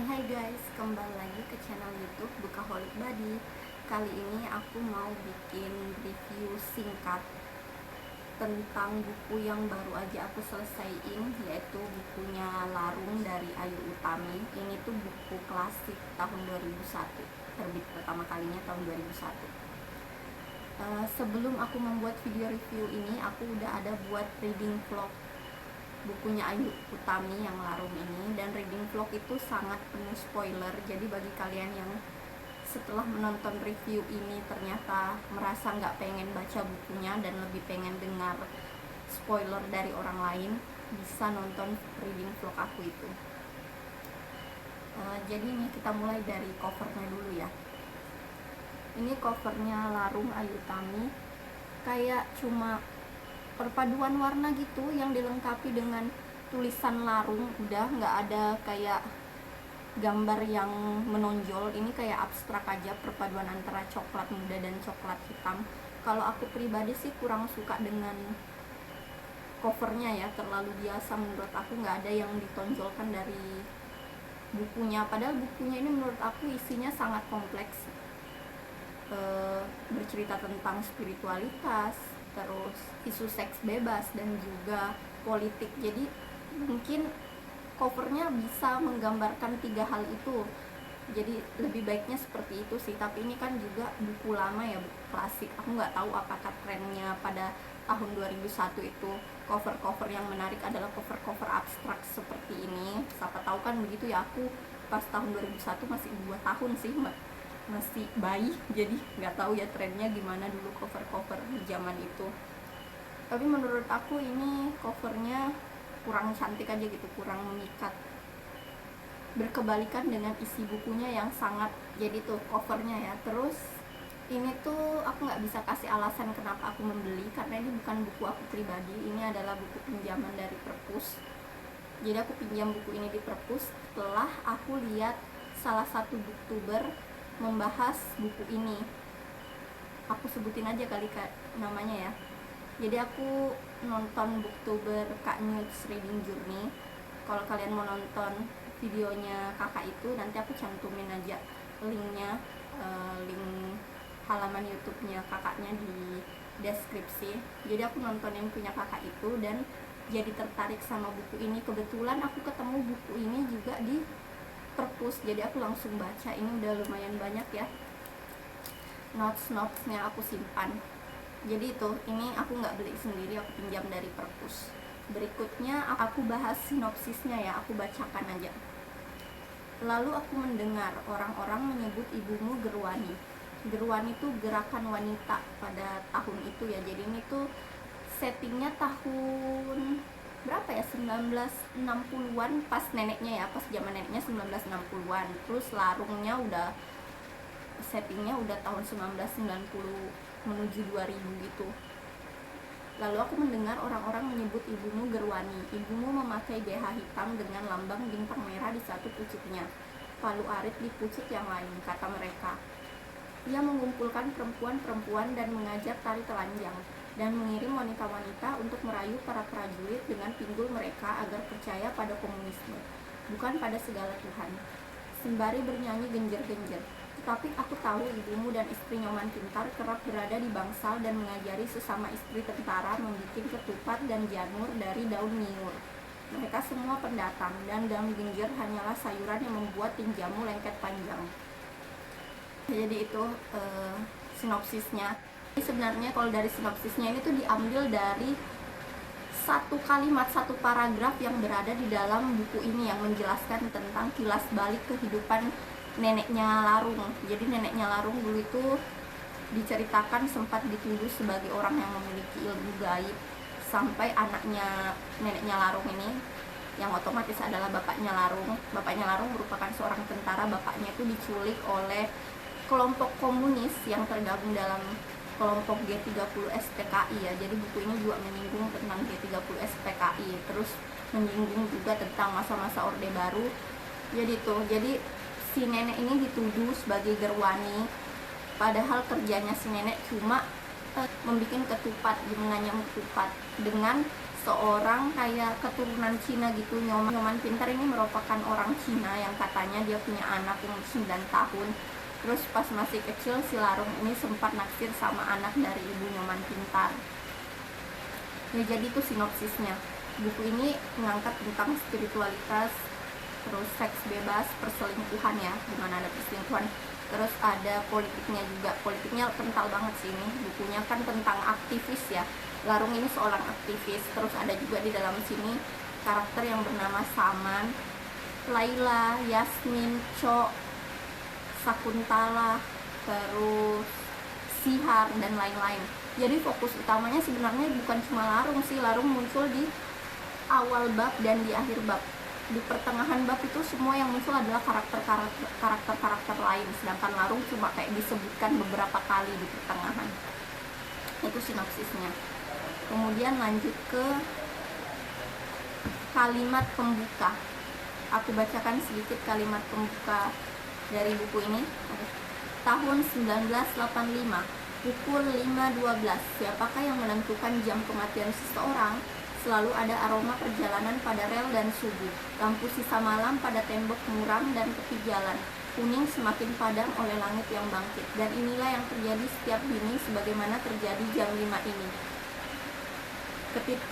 Hai guys, kembali lagi ke channel YouTube Bukaholic Body. Kali ini aku mau bikin review singkat tentang buku yang baru aja aku selesaiin, yaitu bukunya Larung dari Ayu Utami. Ini tuh buku klasik tahun 2001, terbit pertama kalinya tahun 2001. Sebelum aku membuat video review ini, aku udah ada buat reading vlog bukunya Ayu Utami yang Larung ini, dan reading vlog itu sangat penuh spoiler. Jadi bagi kalian yang setelah menonton review ini ternyata merasa nggak pengen baca bukunya dan lebih pengen dengar spoiler dari orang lain, bisa nonton reading vlog aku itu. Jadi ini kita mulai dari covernya dulu ya. Ini covernya Larung Ayu Utami, kayak cuma perpaduan warna gitu yang dilengkapi dengan tulisan Larung, udah nggak ada kayak gambar yang menonjol. Ini kayak abstrak aja, perpaduan antara coklat muda dan coklat hitam. Kalau aku pribadi sih kurang suka dengan covernya ya, terlalu biasa menurut aku, nggak ada yang ditonjolkan dari bukunya. Padahal bukunya ini menurut aku isinya sangat kompleks, bercerita tentang spiritualitas, terus isu seks bebas, dan juga politik. Jadi mungkin covernya bisa menggambarkan tiga hal itu, jadi lebih baiknya seperti itu sih. Tapi ini kan juga buku lama ya, buku klasik. Aku nggak tahu apakah trennya pada tahun 2001 itu cover-cover yang menarik adalah cover-cover abstrak seperti ini. Siapa tahu kan begitu ya. Aku pas tahun 2001 masih 2 tahun sih, masih bayi, jadi nggak tahu ya trennya gimana dulu cover-cover di zaman itu. Tapi menurut aku ini covernya kurang cantik aja gitu, kurang memikat, berkebalikan dengan isi bukunya yang sangat. Jadi tuh covernya ya. Terus ini tuh aku nggak bisa kasih alasan kenapa aku membeli, karena ini bukan buku aku pribadi, ini adalah buku pinjaman dari perpus. Jadi aku pinjam buku ini di perpus setelah aku lihat salah satu booktuber membahas buku ini. Aku sebutin aja kali Kak namanya ya. Jadi aku nonton booktuber Kak Nudes Reading Journey. Kalau kalian mau nonton videonya kakak itu, nanti aku cantumin aja linknya, link halaman YouTube-nya kakaknya di deskripsi. Jadi aku nonton yang punya kakak itu dan jadi tertarik sama buku ini. Kebetulan aku ketemu buku ini juga di perpus, jadi aku langsung baca. Ini udah lumayan banyak ya notes-notesnya, aku simpan. Jadi itu, ini aku nggak beli sendiri, aku pinjam dari perpus. Berikutnya aku bahas sinopsisnya ya, aku bacakan aja. Lalu aku mendengar orang-orang menyebut ibumu Gerwani. Gerwani itu gerakan wanita pada tahun itu ya. Jadi ini tuh settingnya tahun berapa ya, 1960-an, pas neneknya ya, pas zaman neneknya 1960-an. Terus Larungnya udah settingnya udah tahun 1990 menuju 2000 gitu. Lalu aku mendengar orang-orang menyebut ibumu Gerwani. Ibumu memakai BH hitam dengan lambang bintang merah di satu pucuknya, palu arit di pucuk yang lain, kata mereka. Ia mengumpulkan perempuan-perempuan dan mengajar tari telanjang, dan mengirim wanita-wanita untuk merayu para prajurit dengan pinggul mereka agar percaya pada komunisme, bukan pada segala Tuhan. Sembari bernyanyi genjer-genjer. Tetapi aku tahu ibumu dan istri Nyoman Pintar kerap berada di bangsal dan mengajari sesama istri tentara membuat ketupat dan janur dari daun nyiur. Mereka semua pendatang, dan daun genjer hanyalah sayuran yang membuat tinjamu lengket panjang. Jadi itu sinopsisnya. Sebenarnya kalau dari sinopsisnya ini tuh diambil dari satu kalimat, satu paragraf yang berada di dalam buku ini yang menjelaskan tentang kilas balik kehidupan neneknya Larung. Jadi neneknya Larung dulu itu diceritakan sempat dituduh sebagai orang yang memiliki ilmu gaib, sampai anaknya neneknya Larung ini, yang otomatis adalah bapaknya Larung. Bapaknya Larung merupakan seorang tentara. Bapaknya itu diculik oleh kelompok komunis yang tergabung dalam kelompok G30 SPKI ya. Jadi buku ini juga menyinggung tentang G30 SPKI, terus menyinggung juga tentang masa-masa Orde Baru. Jadi si nenek ini dituduh sebagai Gerwani, padahal kerjanya si nenek cuma membuat ketupat, menganyam ketupat dengan seorang kayak keturunan Cina gitu. Nyoman Pintar ini merupakan orang Cina yang katanya dia punya anak yang 9 tahun. Terus pas masih kecil si Larung ini sempat naksir sama anak dari ibu Nyoman Pintar. Ya jadi itu sinopsisnya. Buku ini mengangkat tentang spiritualitas, terus seks bebas, perselingkuhan ya, dimana ada perselingkuhan. Terus ada politiknya juga. Politiknya kental banget sih ini. Bukunya kan tentang aktivis ya. Larung ini seorang aktivis. Terus ada juga di dalam sini karakter yang bernama Saman, Laila, Yasmin, Cho, Sakuntala, terus Sihar, dan lain-lain. Jadi fokus utamanya sebenarnya bukan cuma Larung sih. Larung muncul di awal bab dan di akhir bab. Di pertengahan bab itu semua yang muncul adalah karakter-karakter lain, sedangkan Larung cuma kayak disebutkan beberapa kali di pertengahan. Itu sinopsisnya. Kemudian lanjut ke kalimat pembuka. Aku bacakan sedikit kalimat pembuka dari buku ini. Tahun 1985, pukul 5.12, siapakah yang menentukan jam kematian seseorang? Selalu ada aroma perjalanan pada rel dan subuh, lampu sisa malam pada tembok muram dan tepi jalan, kuning semakin padam oleh langit yang bangkit. Dan inilah yang terjadi setiap dini sebagaimana terjadi jam 5 ini.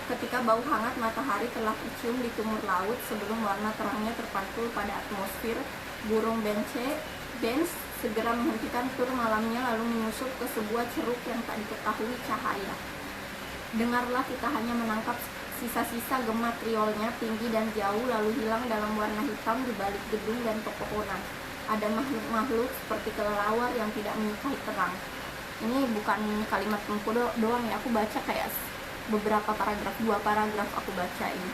Ketika bau hangat matahari telah tercium di timur laut, sebelum warna terangnya terpantul pada atmosfer, burung bench segera menghentikan tur malamnya lalu menyusup ke sebuah ceruk yang tak diketahui cahaya. Dengarlah, kita hanya menangkap sisa-sisa gema triolnya, tinggi dan jauh, lalu hilang dalam warna hitam di balik gedung dan pepohonan. Ada makhluk-makhluk seperti kelelawar yang tidak menyukai terang. Ini bukan kalimat pembuka doang ya, aku baca kayak beberapa paragraf, 2 paragraf aku baca ini.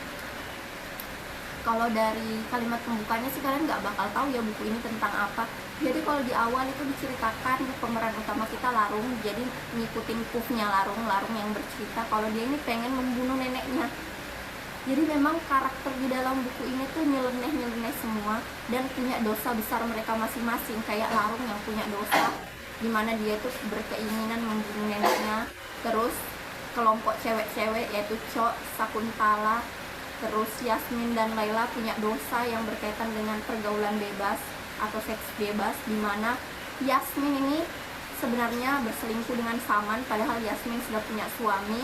Kalau dari kalimat pembukanya sih kalian nggak bakal tahu ya buku ini tentang apa. Jadi kalau di awal itu diceritakan pemeran utama kita Larung, jadi ngikutin puffnya Larung yang bercerita kalau dia ini pengen membunuh neneknya. Jadi memang karakter di dalam buku ini tuh nyeleneh semua dan punya dosa besar mereka masing-masing. Kayak Larung yang punya dosa dimana dia tuh berkeinginan membunuh neneknya. Terus kelompok cewek-cewek yaitu Cho, Sakuntala, terus Yasmin dan Laila punya dosa yang berkaitan dengan pergaulan bebas atau seks bebas, dimana Yasmin ini sebenarnya berselingkuh dengan Saman padahal Yasmin sudah punya suami.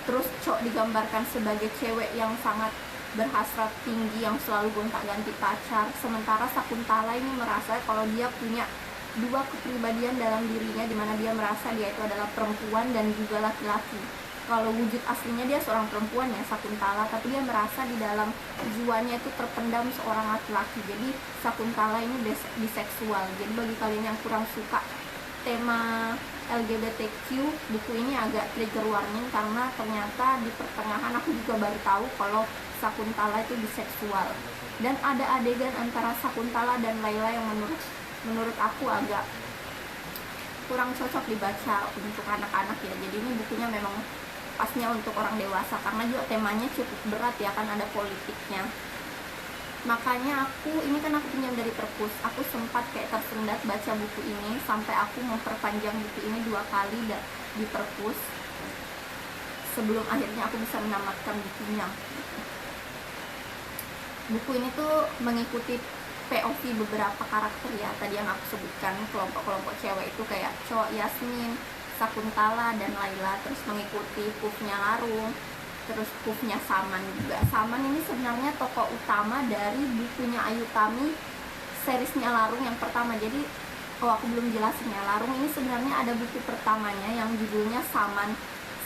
Terus Cho digambarkan sebagai cewek yang sangat berhasrat tinggi yang selalu gonta-ganti pacar, sementara Sakuntala ini merasa kalau dia punya 2 kepribadian dalam dirinya, dimana dia merasa dia itu adalah perempuan dan juga laki-laki. Kalau wujud aslinya dia seorang perempuan ya, Sakuntala, tapi dia merasa di dalam jiwanya itu terpendam seorang laki-laki. Jadi Sakuntala ini biseksual. Jadi bagi kalian yang kurang suka tema LGBTQ, buku ini agak trigger warning karena ternyata di pertengahan aku juga baru tahu kalau Sakuntala itu biseksual. Dan ada adegan antara Sakuntala dan Laila yang menurut aku agak kurang cocok dibaca untuk anak-anak ya. Jadi ini bukunya memang pasnya untuk orang dewasa karena juga temanya cukup berat ya, kan ada politiknya. Makanya ini kan aku pinjam dari perpus, aku sempat kayak tersendat baca buku ini sampai aku memperpanjang buku ini 2 kali di perpus sebelum akhirnya aku bisa menamatkan bukunya. Buku ini tuh mengikuti POV beberapa karakter ya, tadi yang aku sebutkan kelompok-kelompok cewek itu kayak Cho, Yasmin, Sakuntala, dan Laila. Terus mengikuti puffnya Larung, terus puffnya Saman juga. Saman ini sebenarnya tokoh utama dari bukunya Ayu Tami, seriesnya Larung yang pertama. Jadi aku belum jelasin ya, Larung ini sebenarnya ada buku pertamanya yang judulnya Saman.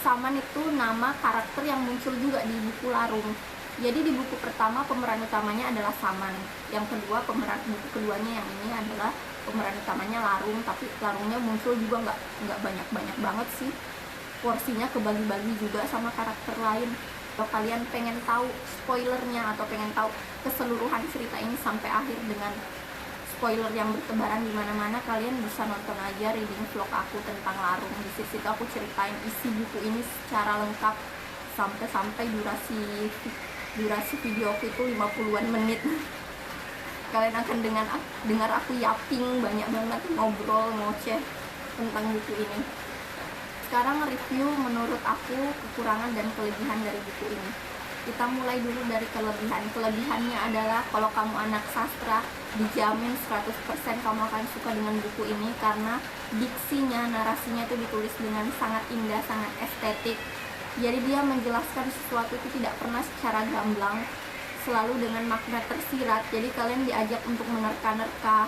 Saman itu nama karakter yang muncul juga di buku Larung. Jadi di buku pertama pemeran utamanya adalah Saman. Yang kedua buku keduanya yang ini adalah pemeran utamanya Larung, tapi Larungnya muncul juga nggak banyak banget sih. Porsinya kebagi-bagi juga sama karakter lain. Kalau kalian pengen tahu spoilernya atau pengen tahu keseluruhan cerita ini sampai akhir dengan spoiler yang bertebaran di mana-mana, kalian bisa nonton aja reading vlog aku tentang Larung. Di situ aku ceritain isi buku ini secara lengkap sampai durasi video aku itu 50-an menit. Kalian akan dengar aku yapping banyak banget, ngobrol ngoceh tentang buku ini. Sekarang review menurut aku kekurangan dan kelebihan dari buku ini. Kita mulai dulu dari kelebihan. Kelebihannya adalah kalau kamu anak sastra, dijamin 100% kamu akan suka dengan buku ini karena diksinya, narasinya itu ditulis dengan sangat indah, sangat estetik. Jadi dia menjelaskan sesuatu itu tidak pernah secara gamblang, selalu dengan makna tersirat. Jadi kalian diajak untuk menerka-nerka.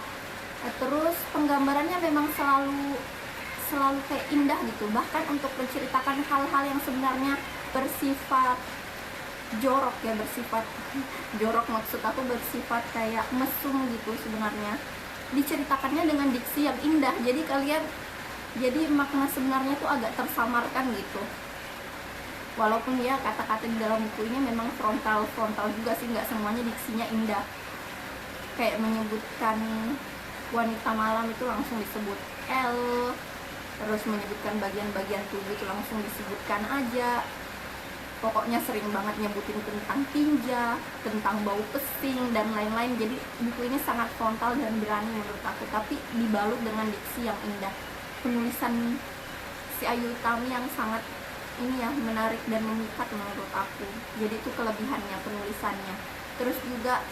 Terus penggambarannya memang selalu kayak indah gitu, bahkan untuk menceritakan hal-hal yang sebenarnya bersifat jorok ya, bersifat jorok maksud aku bersifat kayak mesum gitu, sebenarnya diceritakannya dengan diksi yang indah. Jadi makna sebenarnya tuh agak tersamarkan gitu, walaupun dia kata-kata di dalam buku ini memang frontal juga sih, nggak semuanya diksinya indah. Kayak menyebutkan wanita malam itu langsung disebut L, terus menyebutkan bagian-bagian tubuh itu langsung disebutkan aja. Pokoknya sering banget nyebutin tentang tinja, tentang bau pesing dan lain-lain. Jadi buku ini sangat frontal dan berani menurut aku, tapi dibalut dengan diksi yang indah. Penulisan si Ayu Utami yang sangat ini ya, menarik dan memikat menurut aku. Jadi itu kelebihannya, penulisannya. Terus juga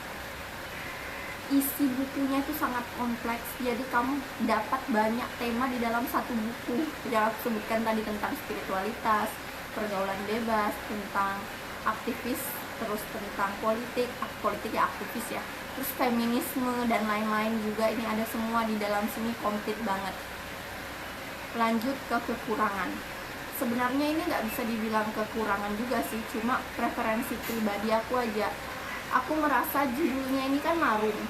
isi bukunya itu sangat kompleks, jadi kamu dapat banyak tema di dalam satu buku. Yang aku sebutkan tadi tentang spiritualitas, pergaulan bebas, tentang aktivis, terus tentang politik ya aktivis ya, terus feminisme dan lain-lain juga, ini ada semua di dalam sini, komplit banget. Lanjut ke kekurangan. Sebenarnya ini nggak bisa dibilang kekurangan juga sih, cuma preferensi pribadi aku aja. Aku merasa judulnya ini kan larung,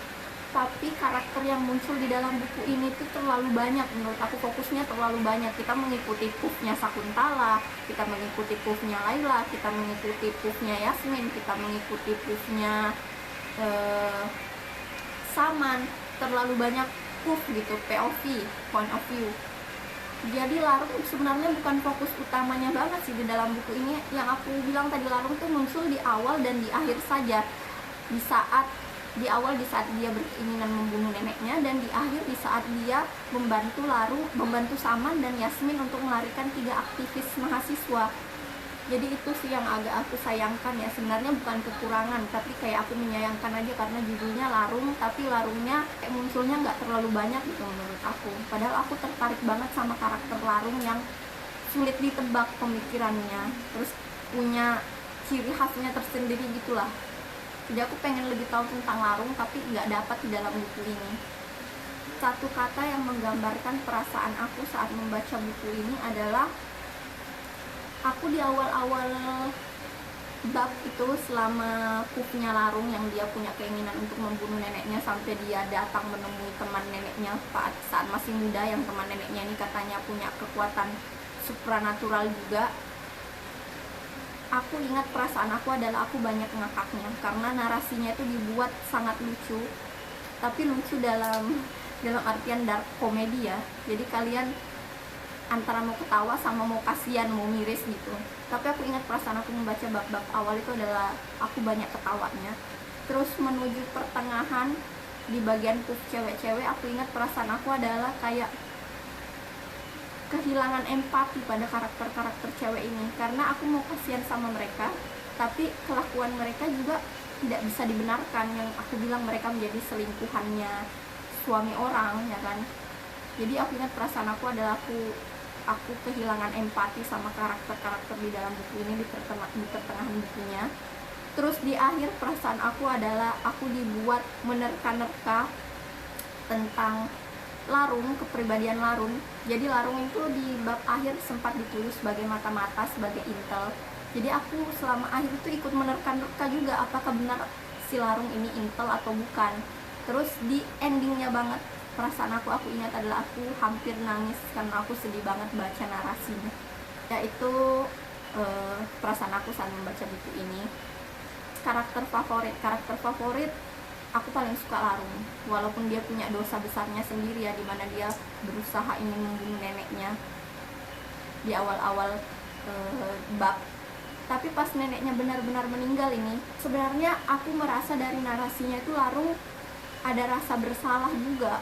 tapi karakter yang muncul di dalam buku ini tuh terlalu banyak menurut aku, fokusnya terlalu banyak. Kita mengikuti puffnya Sakuntala, kita mengikuti puffnya Laila, kita mengikuti puffnya Yasmin, kita mengikuti puffnya Saman. Terlalu banyak puff gitu, POV, point of view. Jadi larung sebenarnya bukan fokus utamanya banget sih di dalam buku ini. Yang aku bilang tadi, larung tuh muncul di awal dan di akhir saja. Di awal di saat dia berkeinginan membunuh neneknya, dan di akhir di saat dia membantu Saman dan Yasmin untuk melarikan 3 aktivis mahasiswa. Jadi itu sih yang agak aku sayangkan ya, sebenarnya bukan kekurangan, tapi kayak aku menyayangkan aja karena judulnya larung, tapi larungnya kayak munculnya nggak terlalu banyak gitu menurut aku. Padahal aku tertarik banget sama karakter larung yang sulit ditebak pemikirannya, terus punya ciri khasnya tersendiri gitulah. Jadi aku pengen lebih tahu tentang larung, tapi nggak dapat di dalam buku ini. Satu kata yang menggambarkan perasaan aku saat membaca buku ini adalah, aku di awal-awal bab itu, selama puffnya larung yang dia punya keinginan untuk membunuh neneknya, sampai dia datang menemui teman neneknya saat masih muda, yang teman neneknya ini katanya punya kekuatan supranatural juga. Aku ingat perasaan aku adalah aku banyak ngakaknya, karena narasinya itu dibuat sangat lucu, tapi lucu dalam artian dark comedy ya. Jadi kalian antara mau ketawa sama mau kasihan, mau miris gitu. Tapi aku ingat perasaan aku membaca bab-bab awal itu adalah aku banyak ketawanya. Terus menuju pertengahan di bagian puff cewek-cewek, aku ingat perasaan aku adalah kayak kehilangan empati pada karakter-karakter cewek ini, karena aku mau kasihan sama mereka, tapi kelakuan mereka juga tidak bisa dibenarkan. Yang aku bilang mereka menjadi selingkuhannya suami orang ya kan. Jadi aku ingat perasaan aku adalah aku kehilangan empati sama karakter-karakter di dalam buku ini di pertengahan bukunya. Terus di akhir perasaan aku adalah aku dibuat menerka-nerka tentang larung, kepribadian larung. Jadi larung itu di bab akhir sempat ditulis sebagai mata-mata, sebagai intel. Jadi aku selama akhir itu ikut menerka-nerka juga apakah benar si larung ini intel atau bukan. Terus di endingnya banget, perasaan aku ingat adalah aku hampir nangis karena aku sedih banget baca narasinya. Yaitu perasaan aku saat membaca buku ini. Karakter favorit aku paling suka larung, walaupun dia punya dosa besarnya sendiri ya, dimana dia berusaha ingin membunuh neneknya di awal-awal bab. Tapi pas neneknya benar-benar meninggal ini, sebenarnya aku merasa dari narasinya itu larung ada rasa bersalah juga.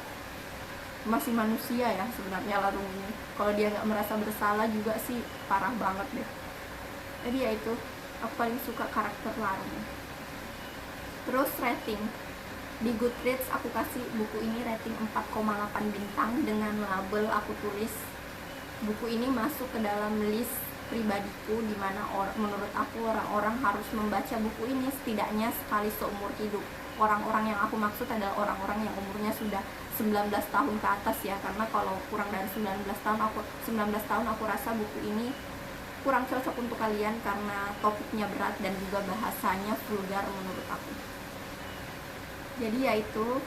masih manusia ya sebenarnya Larung ini. Kalau dia nggak merasa bersalah juga sih parah banget deh. Jadi ya itu, aku paling suka karakter Larung. Terus rating, di Goodreads aku kasih buku ini rating 4,8 bintang dengan label aku tulis buku ini masuk ke dalam list pribadiku, dimana menurut aku orang-orang harus membaca buku ini setidaknya sekali seumur hidup. Orang-orang yang aku maksud adalah orang-orang yang umurnya sudah 19 tahun ke atas ya, karena kalau kurang dari 19 tahun aku rasa buku ini kurang cocok untuk kalian karena topiknya berat dan juga bahasanya vulgar menurut aku. Jadi ya itu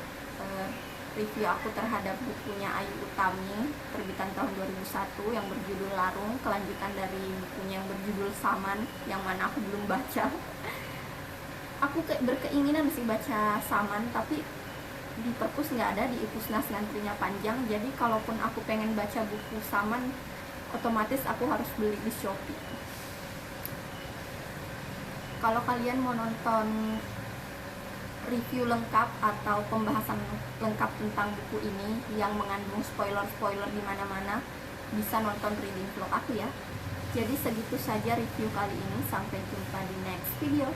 review aku terhadap bukunya Ayu Utami terbitan tahun 2001 yang berjudul Larung, kelanjutan dari bukunya yang berjudul Saman yang mana aku belum baca. Aku berkeinginan sih baca Saman, tapi di perpus nggak ada, di Ipusnas ngantrinya panjang. Jadi kalaupun aku pengen baca buku Saman, otomatis aku harus beli di Shopee. Kalau kalian mau nonton review lengkap atau pembahasan lengkap tentang buku ini yang mengandung spoiler-spoiler di mana-mana, bisa nonton reading vlog aku ya. Jadi segitu saja review kali ini, sampai jumpa di next video.